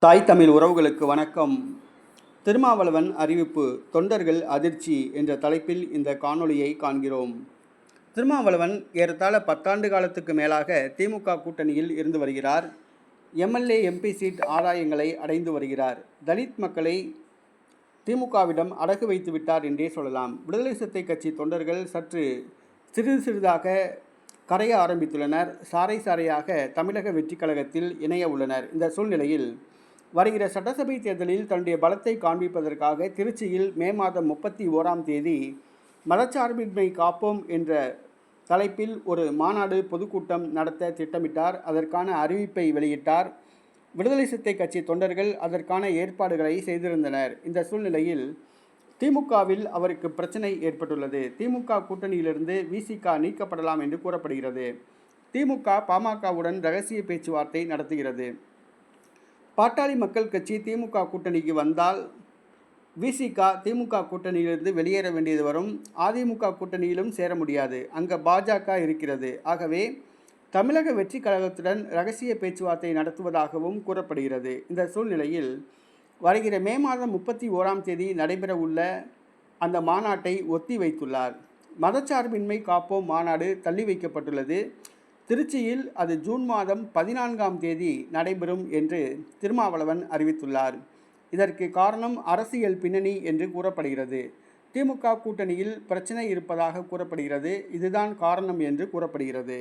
தாய் தமிழ் உறவுகளுக்கு வணக்கம். திருமாவளவன் அறிவிப்பு தொண்டர்கள் அதிர்ச்சி என்ற தலைப்பில் இந்த காணொளியை காண்கிறோம். திருமாவளவன் ஏறத்தாழ 10 ஆண்டு காலத்துக்கு மேலாக திமுக கூட்டணியில் இருந்து வருகிறார். எம்எல்ஏ எம்பி சீட் ஆதாயங்களை அடைந்து வருகிறார். தலித் மக்களை திமுகவிடம் அடகு வைத்து விட்டார் என்றே சொல்லலாம். விடுதலை சிறுத்தை கட்சி தொண்டர்கள் சற்று சிறிதாக கரைய ஆரம்பித்துள்ளனர். சாறை சாறையாக தமிழக வெற்றி கழகத்தில் இணைய உள்ளனர். இந்த சூழ்நிலையில் வருகிற சட்டசபை தேர்தலில் தன்னுடைய பலத்தை காண்பிப்பதற்காக திருச்சியில் மே மாதம் 31ஆம் தேதி மதச்சார்பின்மை காப்போம் என்ற தலைப்பில் ஒரு மாநாடு பொதுக்கூட்டம் நடத்த திட்டமிட்டார். அதற்கான அறிவிப்பை வெளியிட்டார். விடுதலை சிறுத்தை கட்சி தொண்டர்கள் அதற்கான ஏற்பாடுகளை செய்திருந்தனர். இந்த சூழ்நிலையில் திமுகவில் அவருக்கு பிரச்சனை ஏற்பட்டுள்ளது. திமுக கூட்டணியிலிருந்து விசிக நீக்கப்படலாம் என்று கூறப்படுகிறது. திமுக பாமகவுடன் ரகசிய பேச்சுவார்த்தை நடத்துகிறது. பாட்டாளி மக்கள் கட்சி திமுக கூட்டணிக்கு வந்தால் விசிக திமுக கூட்டணியிலிருந்து வெளியேற வேண்டியது வரும். அதிமுக கூட்டணியிலும் சேர முடியாது. அங்கே பாஜக இருக்கிறது. ஆகவே தமிழக வெற்றி கழகத்துடன் ரகசிய பேச்சுவார்த்தை நடத்துவதாகவும் கூறப்படுகிறது. இந்த சூழ்நிலையில் வருகிற மே மாதம் 31ஆம் தேதி நடைபெற உள்ள அந்த மாநாட்டை ஒத்தி வைத்துள்ளார். மதச்சார்பின்மை காப்போம் மாநாடு தள்ளி வைக்கப்பட்டுள்ளது. திருச்சியில் அது ஜூன் மாதம் 14ஆம் தேதி நடைபெறும் என்று திருமாவளவன் அறிவித்துள்ளார். இதற்கு காரணம் அரசியல் பின்னணி என்று கூறப்படுகிறது. திமுக கூட்டணியில் பிரச்சனை இருப்பதாக கூறப்படுகிறது. இதுதான் காரணம் என்று கூறப்படுகிறது.